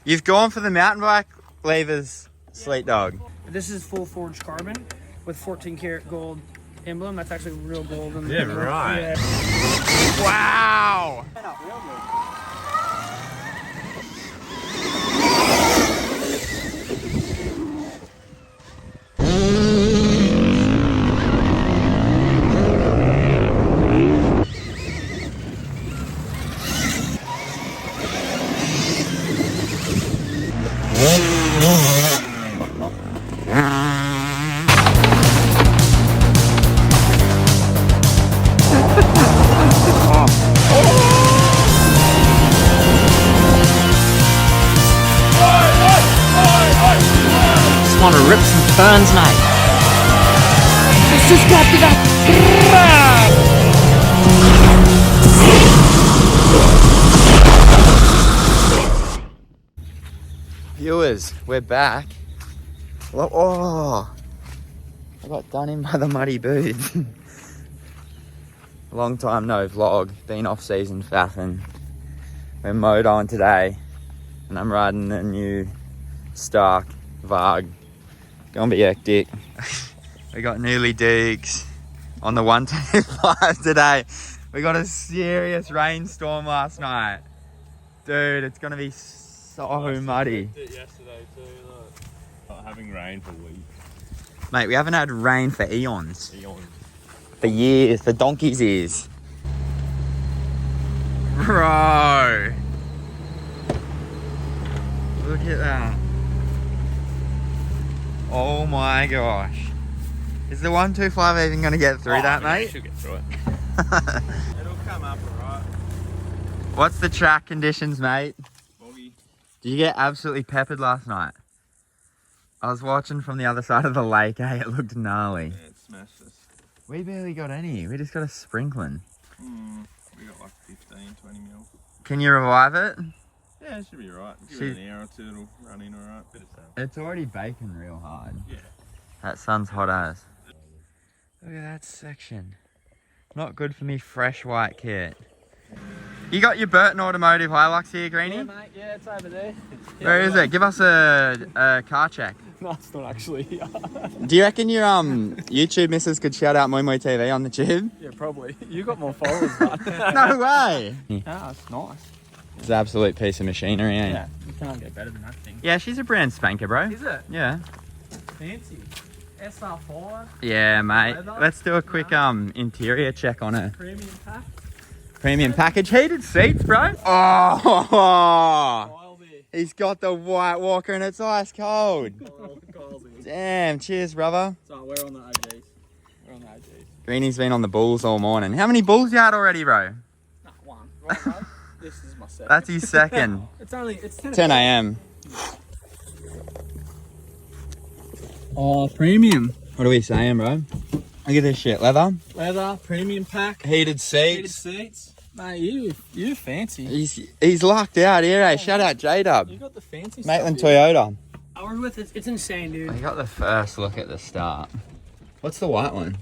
You've gone for the mountain bike levers, Sleet Dog. This is full forged carbon with 14 karat gold emblem. That's actually real gold. Yeah, right. Yeah. Wow! Just want to rip some turns, mate. Let's just got to that. Viewers, we're back. Oh, I got done in by the muddy boots. Long time no vlog, been off season faffing. We're motoing today, and I'm riding the new Stark Varg. Gonna be hectic. We got Newly Dukes on the 125 today. We got a serious rainstorm last night. Dude, it's gonna be so muddy. Yesterday too, look. Not having rain for weeks. Mate, we haven't had rain for eons. For years, for donkey's ears. Bro! Look at that. Oh my gosh. Is the 125 even going to get through that, mate? Should get through it. It'll come up alright. What's the track conditions, mate? Boggy. Did you get absolutely peppered last night? I was watching from the other side of the lake, eh? It looked gnarly. Yeah, it smashed us. We barely got any. We just got a sprinkling. We got like 15, 20 mil. Can you revive it? Yeah, it should be alright. Give it an hour or two, it'll run in alright. Bit of sun. It's already baking real hard. Yeah. That sun's hot as. Look at that section. Not good for me fresh white kit. You got your Burton Automotive Hilux here, Greenie? Yeah, mate. Yeah, it's over there. Where is it? Give us a car check. No, it's not actually. Do you reckon your YouTube missus could shout out moimoitv on the tube? Yeah, probably. You got more followers, man. No way! Ah, it's nice. It's an absolute piece of machinery, ain't it? Yeah, you can't get better than that thing. Yeah, she's a brand spanker, bro. Is it? Yeah. Fancy. SR4. Yeah, mate. Leather. Let's do a quick interior check on her. Premium pack. Premium package, heated seats, bro. Oh, Wildy. he's got the White Walker and it's ice cold. Damn, cheers, brother. So we're on the OGs. We're on the OGs. Greenie's been on the bulls all morning. How many bulls you had already, bro? Nah, one. Right, bro? This is my second. That's his second. It's 10 a.m. Oh, premium. What are we saying, bro? Look at this shit. Leather. Leather, premium pack. Heated Heated seats. seats. Mate, you fancy. He's locked out here, eh? Shout out J-Dub. You got the fancy Maitland stuff. Toyota. I work with it. It's insane, dude. I got the first look at the start. What's the white one?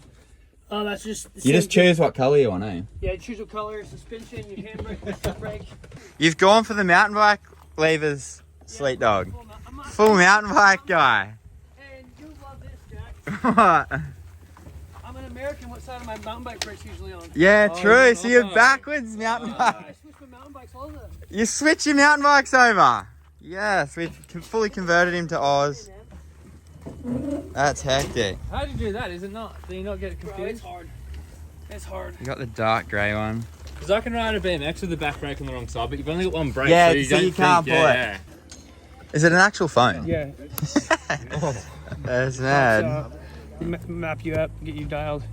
Oh, that's just... You just choose what colour you want, eh? Yeah, choose what color, suspension, your handbrake, brake. You've gone for the mountain bike levers, Sleet Dog. Full mountain bike guy. And you love this, Jack. What? I'm an American. What side of my mountain bike brake's usually on? Yeah, Oh, true. you're So you're not. backwards mountain bike. I switch my mountain bikes all the time. You switch your mountain bikes over. Yes, we've fully converted him to Oz. That's hectic. How do you do that? Is it not? Do you not get confused? Bro, it's hard. It's hard. You got the dark grey one. Because I can ride a BMX with the back brake on the wrong side, but you've only got one brake, Yeah, so you, so don't you can't think, pull it. yeah. Is it an actual phone? Yeah. That's mad. So, map you up, get you dialed.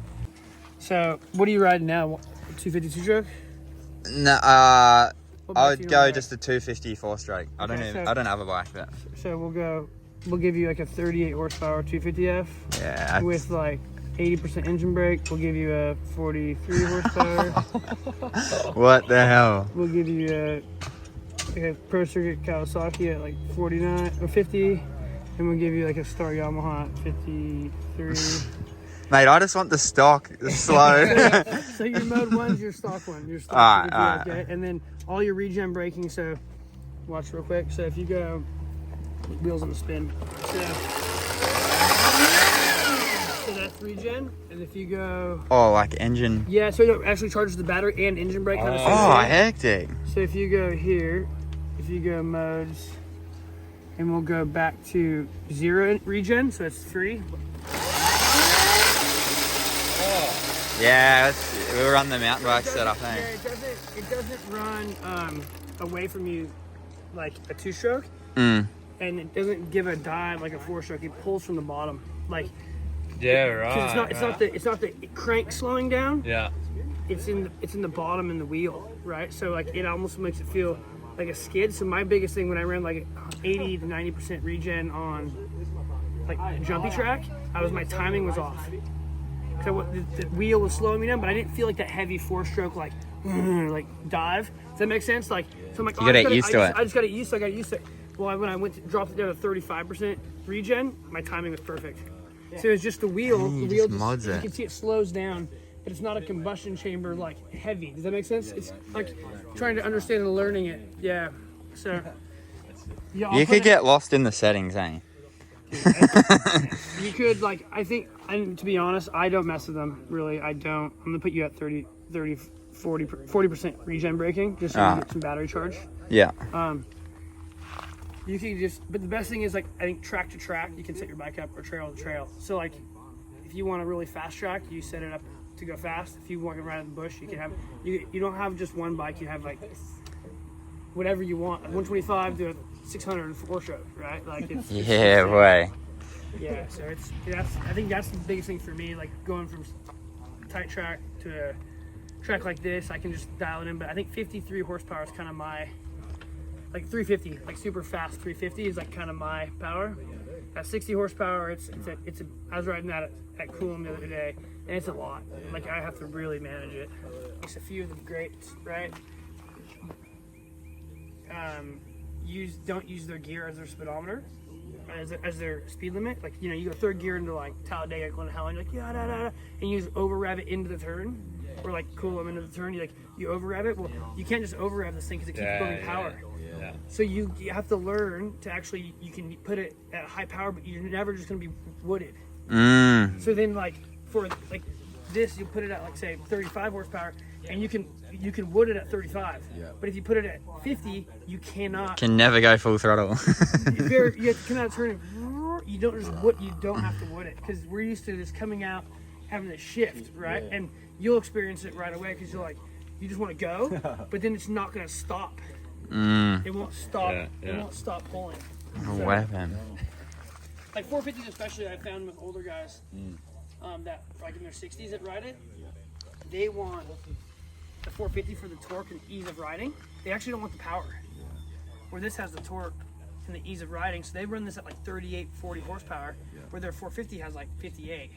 So, what are you riding now? 252 stroke? No, What I bike would do you go ride? just a 250 4-stroke. I don't Okay, even. so- I don't have a bike, but So we'll give you like a 38 horsepower 250F yeah. with like 80% engine brake. We'll give you a 43 horsepower. What the hell? We'll give you a Pro Circuit Kawasaki at like 49 or 50. And we'll give you like a Star Yamaha at 53. Mate, I just want the stock, the slow. So your mode one's your stock one. Your stock. Alright, would be alright. okay. And then all your regen braking. So Watch real quick. So if you go, wheels on the spin. So that's regen, and if you go... Oh, like engine. Yeah, so it actually charges the battery and engine brake. Kind of Oh, hectic. So if you go here, if you go modes, and we'll go back to 0 regen, so it's free. Yeah, we were on the mountain bike setup, Yeah, it doesn't run away from you like a 2-stroke, and it doesn't give a dive like a 4-stroke. It pulls from the bottom, like. Yeah, right. It's not the crank slowing down. Yeah. It's in the bottom in the wheel, right? So like it almost makes it feel like a skid. So my biggest thing when I ran like 80 to 90% regen on like jumpy track, my timing was off. So the wheel was slowing me down, but I didn't feel like that heavy 4-stroke like dive. Does that make sense? Like so I'm like, you gotta get used to it. I just got it used to. I got used to it. Well, when I dropped it down to 35% regen, my timing was perfect. So it's just the wheel. The wheel mods you it. can see it slows down, but it's not a combustion chamber like heavy. Does that make sense? It's like trying to understand and learning it. Yeah. So yeah, You could get lost in the settings, ain't you? You could like I think, and to be honest, I don't mess with them really. I don't. I'm gonna put you at 40% regen braking just so you can get some battery charge. Yeah. You can just, but the best thing is like I think track to track, you can set your bike up or trail to trail. So like, if you want a really fast track, you set it up to go fast. If you want to ride in the bush, you can have you don't have just one bike. You have like whatever you want, like 125 to a 600 4-stroke, right? Like it's Yeah, way. yeah. So I think that's the biggest thing for me. Like going from tight track to a track like this, I can just dial it in. But I think 53 horsepower is kind of my. Like 350, like super fast 350 is like kind of my power. At 60 horsepower, I was riding that at Coolum the other day, and it's a lot. Like I have to really manage it. It's a few of the greats, right? Don't use their gear as their speedometer, as their speed limit. Like you go third gear into like Talladega, going to hell, and you're like and you just over rev it into the turn, or like Coolum into the turn. You over rev it. Well, you can't just over rev this thing because it keeps building power. Yeah. So you have to learn to actually, you can put it at high power, but you're never just going to be wooded. So then like for like this, you put it at like say 35 horsepower, and you can wood it at 35. But if you put it at 50, you cannot. Can never go full throttle. You have to come out of turn. You don't just wood. You don't have to wood it because we're used to this coming out, having this shift, right? And you'll experience it right away because you just want to go, but then it's not going to stop. It won't stop. It won't stop pulling. A weapon. Like 450s, especially, I found with older guys that like in their 60s that ride it, they want the 450 for the torque and ease of riding. They actually don't want the power. Where this has the torque and the ease of riding, so they run this at like 38, 40 horsepower, where their 450 has like 58.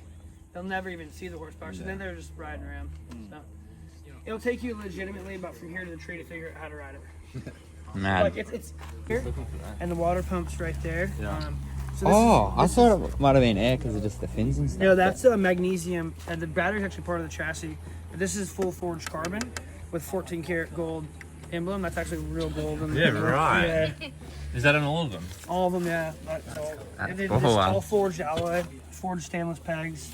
They'll never even see the horsepower, so then they're just riding around. So it'll take you legitimately about from here to the tree to figure out how to ride it. Mad. Like it's here, and the water pump's right there. So I thought it might have been air because of just the fins and stuff. No, that's magnesium, and the battery's actually part of the chassis. But this is full forged carbon with 14 karat gold emblem. That's actually real gold. Right. Yeah. Is that on all of them? All of them, yeah. That's all. And then cool. just all forged alloy, forged stainless pegs.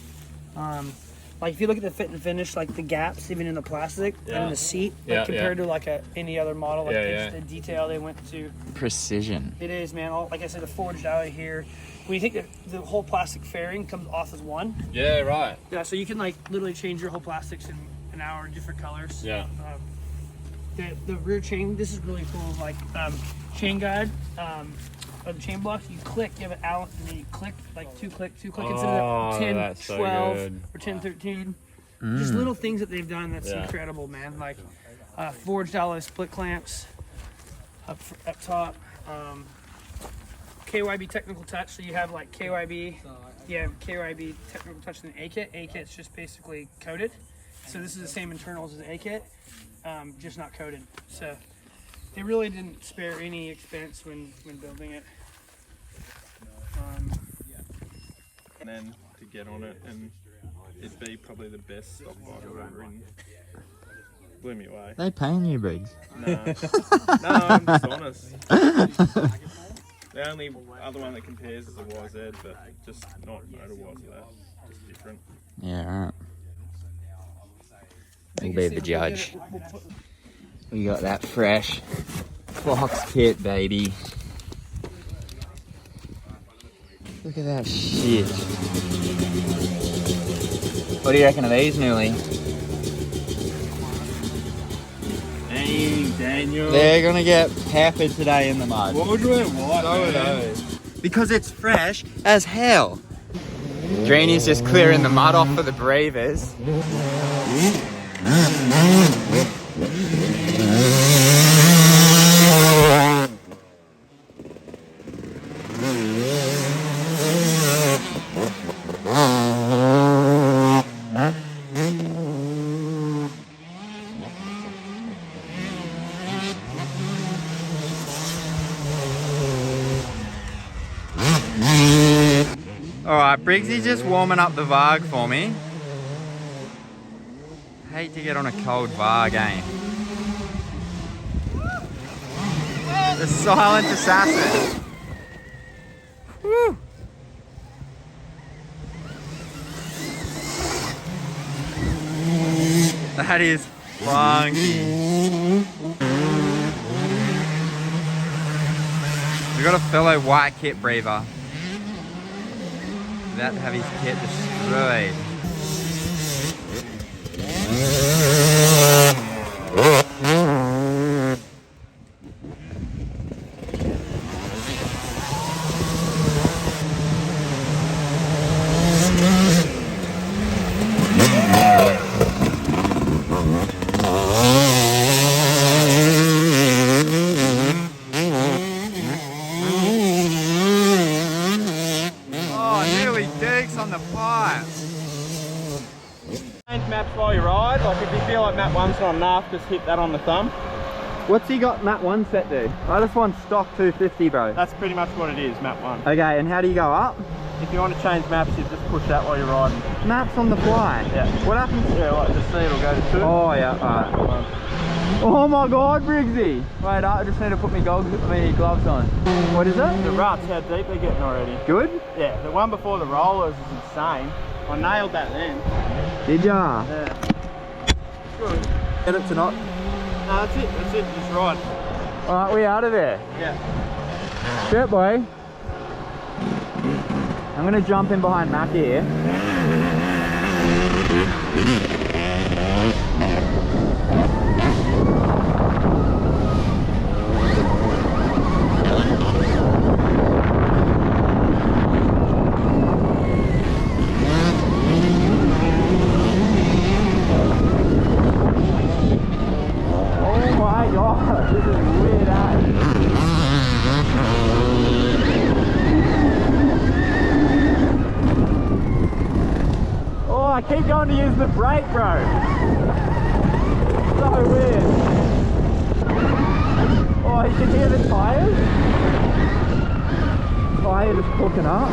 Like if you look at the fit and finish, like the gaps, even in the plastic and in the seat, compared to like any other model, like the detail they went to. Precision. It is, man. Like I said, the forged alloy here. When you think the whole plastic fairing comes off as one. Yeah, right. Yeah, so you can like literally change your whole plastics in an hour, different colors. Yeah. The rear chain, this is really cool. Like chain guide. Of the chain blocks, you click, you have an Allen, and then you click, like two click instead of 10, 12, or 10, 13. Just little things that they've done that's incredible, man. Like forged alloy split clamps up top. KYB technical touch, so you have like KYB, KYB technical touch and A-kit. A-kit's just basically coated. So this is the same internals as A-kit, just not coated. So they really didn't spare any expense when building it. And then to get on it and it'd be probably the best stock bike I've ever ridden. blew me away. They paying you, Briggs? No, no, I'm just honest. The only other one that compares is a YZ, but just not Moto YZ. Just different. Yeah, alright. We'll be the judge. We got that fresh Fox kit, baby. Look at that shit. What do you reckon of these, Newly? Dang, Daniel. They're gonna get peppered today in the mud. What would you wear white? So are those. Because it's fresh as hell. Dreeny's just clearing the mud off for the breathers. Alright, Briggsy's just warming up the Varg for me. Hate to get on a cold Varg, eh? The silent assassin. Woo. That is funky. We got a fellow white kit breather. About to have his kit destroyed. On the pipe. Change maps while you ride. Like if you feel like map 1's not enough, just hit that on the thumb. What's he got map 1 set to? I just want stock 250, bro. That's pretty much what it is, map 1. Okay, and how do you go up? If you want to change maps, you just push that while you're riding. Maps on the fly. Yeah. What happens? Yeah, like just see it'll go to 2. Oh yeah, alright. Oh my god, Briggsy! Wait, I just need to put my gloves on. What is it? The ruts, how deep they're getting already. Good? Yeah, the one before the rollers is insane. I nailed that then. Did ya? Yeah. Good. Get it to not. No, that's it, just ride. Alright, we out of there. Yeah. Straight boy. I'm gonna jump in behind Mac here. I keep going to use the brake, bro. So weird. Oh, you can hear the tires. Tire just cooking up.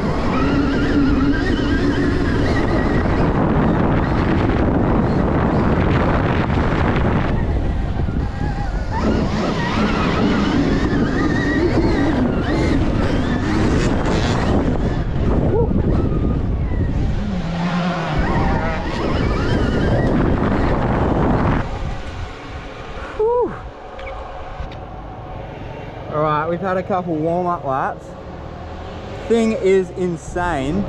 Alright, we've had a couple warm-up laps. Thing is insane.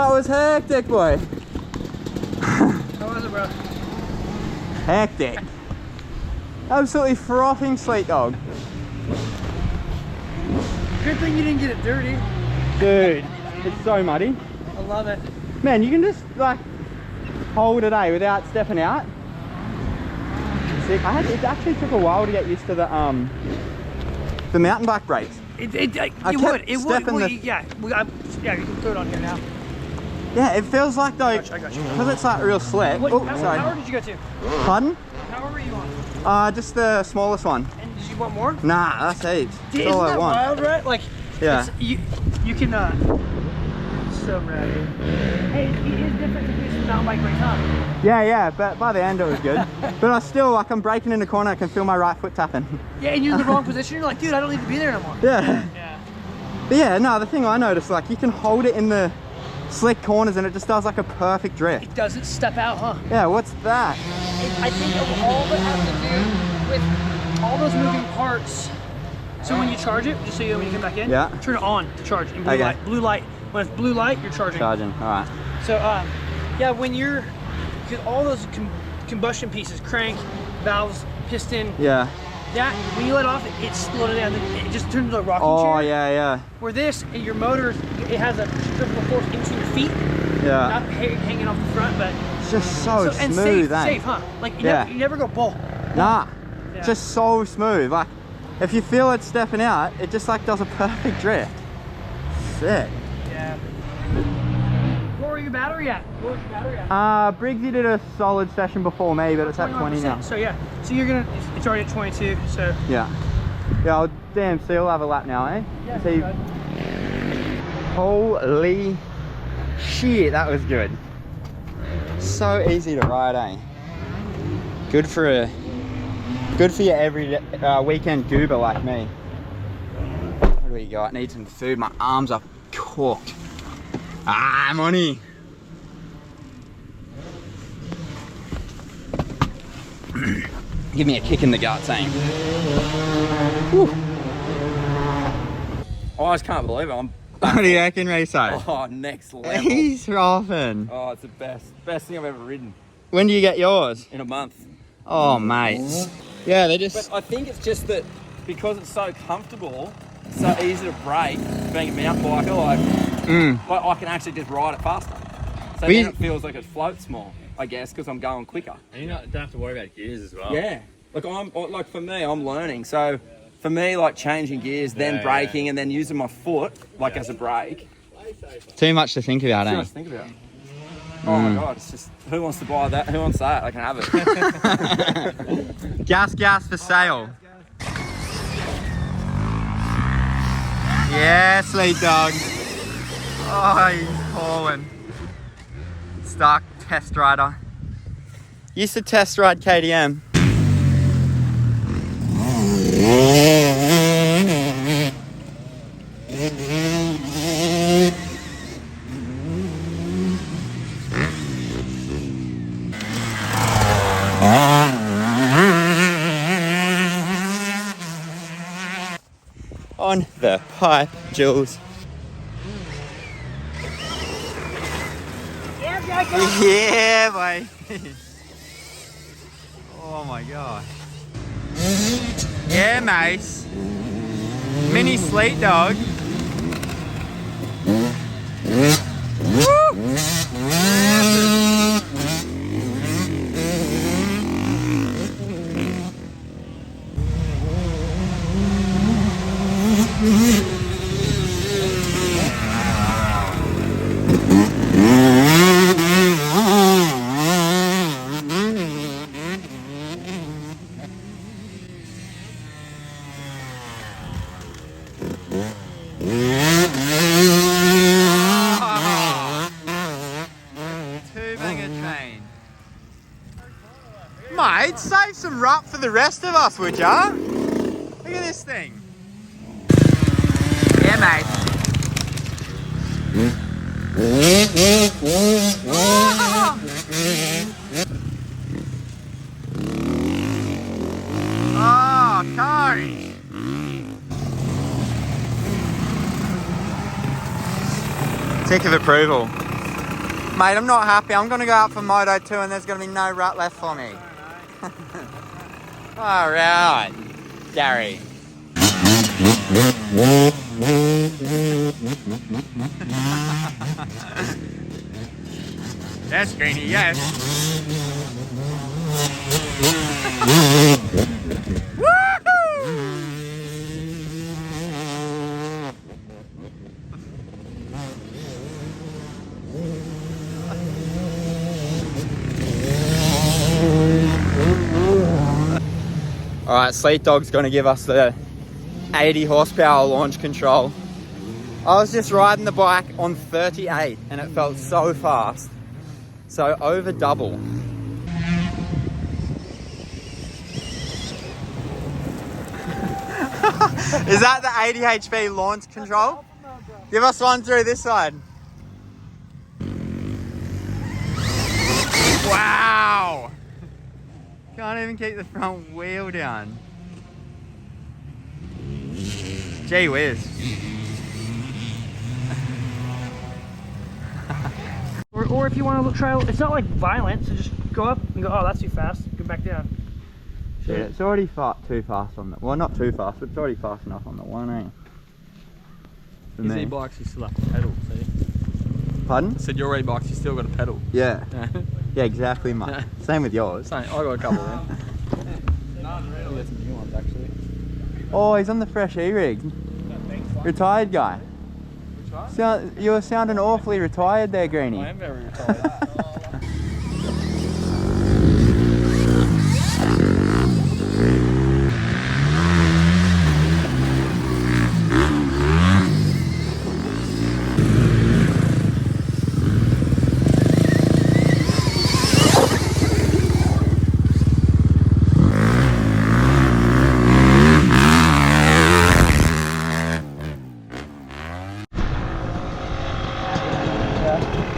That was hectic, boy. How was it, bro? Hectic. Absolutely frothing sleet dog. Good thing you didn't get it dirty. Dude, it's so muddy. I love it. Man, you can just like hold it without stepping out. Sick. It actually took a while to get used to the mountain bike brakes. It I would. kept stepping the- Yeah, yeah, you can throw it on here now. Yeah, it feels like though, I got you. because it's like real slick. What Oh, power sorry. did you go to? Pardon? What power were you on? Just the smallest one. And did you want more? Nah, that's heaps. Dude, That's all isn't I that want. wild, right? Like, Yeah. you can, so rad. Hey, it is different to do some mountain bike race, huh? Yeah, but by the end it was good. But I still, like, I'm braking in the corner, I can feel my right foot tapping. Yeah, and you're in the wrong position. You're like, dude, I don't need to be there no more. Yeah. Yeah. But yeah, no, the thing I noticed, like, you can hold it in the slick corners and it just does like a perfect drift. It doesn't step out, huh? Yeah, what's that? I think all of it has to do with all those moving parts. So when you charge it, just so you know when you come back in, Yeah. turn it on to charge in blue Okay. light. Blue light. When it's blue light, you're charging. Charging, alright. So yeah, when you're, because all those combustion pieces, crank, valves, piston, Yeah. that when you let off, it slowed it down. It just turns into a rocking Oh, chair. yeah. Where this, your motor, it has a centrifugal force into your feet, Yeah. not hanging off the front, but It's just so and smooth, safe, huh? Like Yeah. you never go bull. Nah, Yeah. just so smooth. Like, if you feel it stepping out, it just like does a perfect drift. Sick. Yeah. Where are your battery at? Where's your battery at? Briggsy did a solid session before me, but it's at 20 now. So yeah, so you're gonna, it's already at 22, so. Yeah. Yeah, well, damn, so you'll have a lap now, eh? Yeah, See, good. holy shit, that was good. So easy to ride, eh? Good for your every weekend goober like me. What do we got? Need some food. My arms are cooked. Ah, money. Give me a kick in the guts, eh? Whew. I just can't believe it. I'm What do you reckon, Riso? oh, next level. He's rocking. Oh, it's the best thing I've ever ridden When do you get yours? in a month. Oh, mate. Yeah, they just... But I think it's just that because it's so comfortable, it's so easy to brake, being a mountain biker, like I can actually just ride it faster. So We- then it feels like it floats more, I guess, because I'm going quicker. And you don't have to worry about gears as well. Yeah. Like for me, I'm learning. So for me, like changing gears, then braking, and then using my foot like as a brake. Too much to think about, Too eh? much to think about. Oh my god, it's just who wants to buy that? Who wants that? I can have it. Gas for sale. Yeah, sleep dog. Oh, he's hauling. Stark test rider. Used to test ride KTM. On the pipe, Jules. Yeah, boy. Oh my god. Yeah, mate. Mini sleet dog. Mate, save some rup for the rest of us, would ya? Look at this thing. Yeah, mate. Oh, Kari. Tick of approval. Mate, I'm not happy. I'm going to go out for Moto 2 and there's going to be no rut left for me. Alright, Gary. Yes, Greenie, yes. Alright, Sleet Dog's going to give us the 80 horsepower launch control. I was just riding the bike on 38 and it felt so fast. So over double. Is that the 80 HP launch control? Give us one through this side. Wow! Can't even keep the front wheel down. Gee whiz. Or if you want to trail, it's not like violent, so just go up and go, oh, that's too fast, go back down. Yeah, it's already too fast on the, well, not too fast, but it's already fast enough on the one, eh? For His me. e-bikes, you still have to pedal, see? Pardon? I said your e-bikes, you still got to pedal. Yeah. Yeah, exactly, mate. Same with yours. Same, I got a couple then. There's some new ones actually. Oh, he's on the fresh e-rig. Retired guy. You were sounding awfully retired there, Greenie. I am very retired.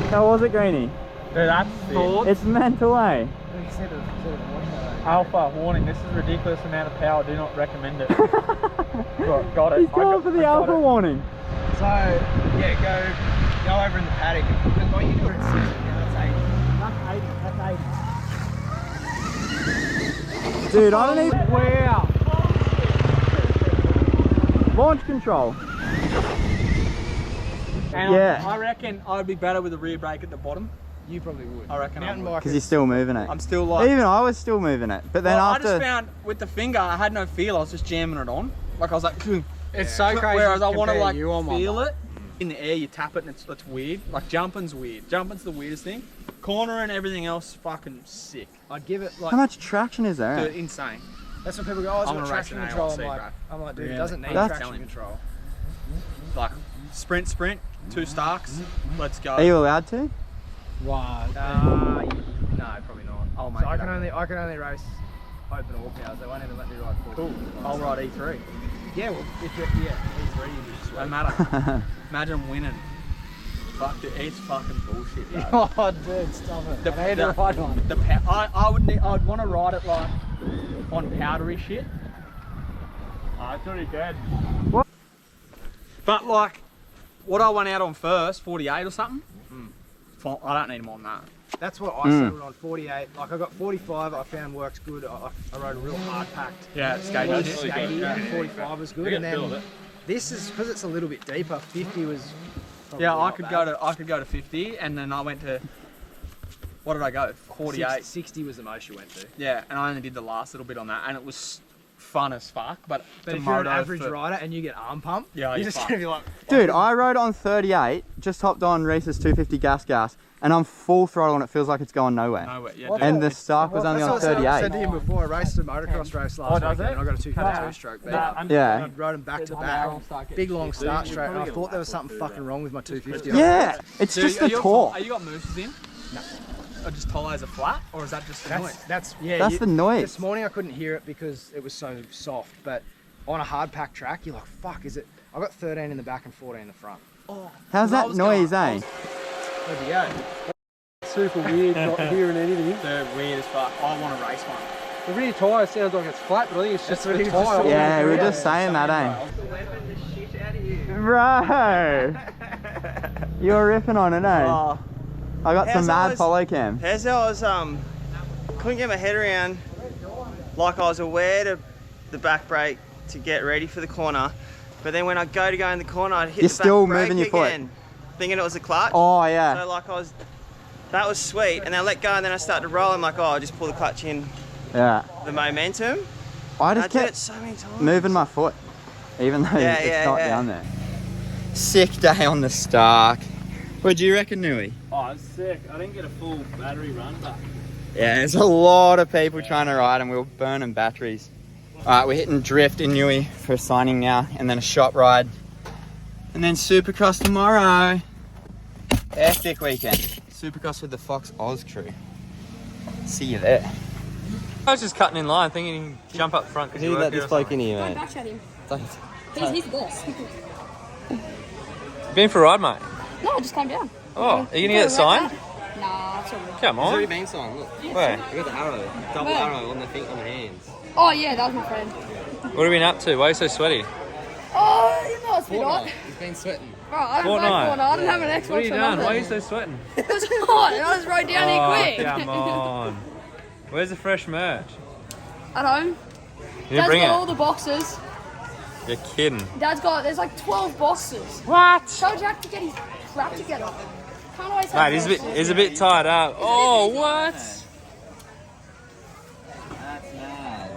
How was it, Greenie? Dude, that's sick. It's mental, eh? Alpha warning, this is a ridiculous amount of power, do not recommend it. got it. He's going for the alpha warning. So, yeah, go over in the paddock. Because what you do it at 60, that's 80. That's 80. Dude, I don't even... Wow. Launch control. And Yeah. I reckon I'd be better with a rear brake at the bottom. You probably would. I reckon Mountain I would. bike. Because you're still moving it. I'm still like... Even I was still moving it. But then well, after... I just found with the finger, I had no feel. I was just jamming it on. Like I was like... It's so crazy. Whereas I want to compare like you on my feel bike. it. In the air, you tap it and it's weird. Like jumping's weird. Jumping's the weirdest thing. Corner and everything else, fucking sick. I'd give it like. How much traction is there? Dude, insane. That's what people go. Oh, it's I'm got a traction racing control. ARC, I'm like, dude, Really? it doesn't need That's- traction control. Like sprint, 2 starks. Let's go. Are you allowed to? Right. No, probably not. Oh So I can only race open all powers. They won't even let me ride full. Cool. I'll ride E3. Yeah, well, if it, yeah, E3 you just Don't matter. Imagine winning. Fuck, dude, it's fucking bullshit, bro. Oh, dude, stop it. The- I need to the- ride one. I'd want to ride it like on powdery shit. It's already dead. But like, what I went out on first, 48 or something. I don't need more than that. That's what I settled on, 48. Like I got 45, I found works good. I rode a real hard packed. Yeah, skating Really shit. skatey, and 45 was good. And then this is, because it's a little bit deeper, 50 was probably Yeah, I not could bad. go to 50, and then I went to. What did I go? 48. 60 was the most you went to. Yeah, and I only did the last little bit on that, and it was fun as fuck. But But if you're an average rider and you get arm pump, Yeah, you're you're just fucked. going to be like, Dude, I rode on 38, just hopped on Reese's 250 gas, and I'm full throttle and it feels like it's going nowhere. nowhere. Yeah, What? dude. And the Stark was only on that's what I said 38. to him before. I raced a motocross race last does weekend it? and I got a 252 stroke. But Yeah. I rode them back to back. Big long start straight. And I thought there was something fucking wrong with my 250. Yeah, it's Dude, just the torque. Are you got mooses in? No. Or just tolos are flat, or is that just the noise? That's yeah. That's the noise. This morning I couldn't hear it because it was so soft. But on a hard pack track, you're like, fuck, is it? I got 13 in the back and 14 in the front. How's I that was noise, going- eh? There we go. Super weird not hearing anything. They're weird as fuck. I want to race one. The rear tyre sounds like it's flat, but I think it's just That's what the he was just tyre. saying. Yeah, we were just saying that, eh? Bro! You're ripping on it, eh? Oh, I got some How's mad always- follow cam. How's I was couldn't get my head around, like I was aware to the back brake to get ready for the corner, but then when I go in the corner, I'd hit You're the back still brake moving your foot. again, thinking it was a clutch. Oh yeah. So like that was sweet, and then I let go, and then I started to roll. I'm like, oh, I'll just pull the clutch in, Yeah. the momentum. I And just I did kept it so many times. moving my foot, even though Yeah, it's yeah, not yeah. down there. Sick day on the Stark. What do you reckon, Nui? Oh, it's sick. I didn't get a full battery run, but Yeah, there's a lot of people trying to ride and we were burning batteries. Alright, we're hitting drift in Nui for a signing now, and then a shop ride. And then Supercross tomorrow. Hectic weekend. Supercross with the Fox Oz crew. See you there. I was just cutting in line, thinking you can jump up front. Who let this bloke in here, Don't mate? back at him. Don't- He's the boss. Been for a ride, mate. No, just calm down. Oh, are you gonna get it signed? Nah, it's all good. Come It's already on. been signed, look. Where? We got the arrow. Double Where? arrow on the thing on the hands. Oh yeah, that was my friend. What have you been up to? Why are you so sweaty? Oh, you know it's been hot. He's been sweating. Bro, I don't Fortnite. play Fortnite. I don't have an Xbox. What are you or doing? nothing. Why are you so sweating? It was hot. I was right down Oh, here quick. come on. Where's the fresh merch? At home. You didn't Dad's bring got it? all the boxes. You're kidding. There's like 12 boxes. What? Tell Jack to get his crap together. Can't always have Mate, boxes. he's a bit tied up. Oh, what? That's mad.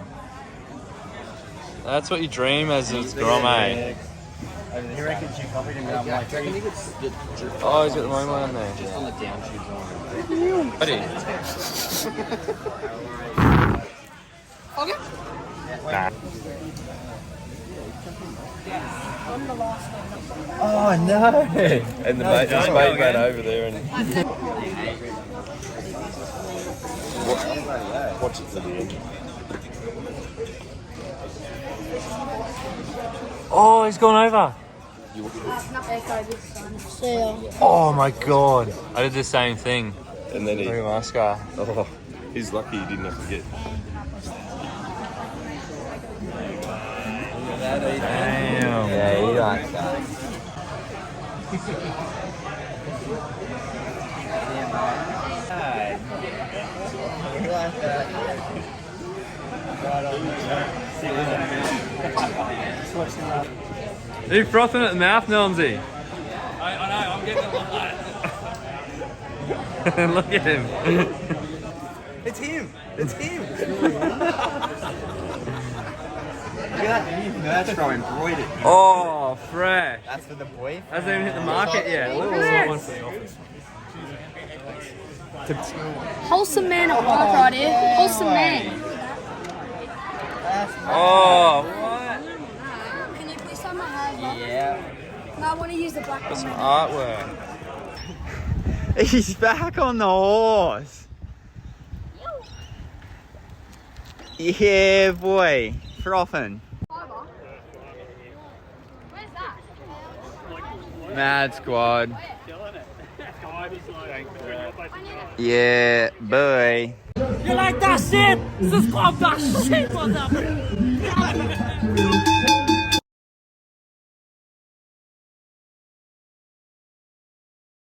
That's what you dream as a gourmet. He reckons you copied him, but I'm like, Do you reckon he could get drift Oh, he's got the Moir on there. just on the down tubes on? Buddy. Okay. Nah. oh no! And the mate just made that over there and watch it to the end. Oh, he's gone over. Oh my god. I did the same thing. And then Look at my scar. oh, he's lucky he didn't have to get. Damn. Yeah, he likes that. Are you frothing at the mouth, Nelmsy? I know, I'm getting it like that. Look at him. It's him! It's him! Look at that new merch from embroidered. Oh, fresh. That's for the boy. Hasn't even hit the market yet. Look at this. Wholesome man at work right here. Wholesome man. Oh, what? Can you please sign my hand? Yeah. No, I want to use the black one. Some artwork. He's back on the horse. Yeah, boy. Frothing. Where's that? Mad squad. Yeah, boy. You like that shit? This is called that shit, motherfucker.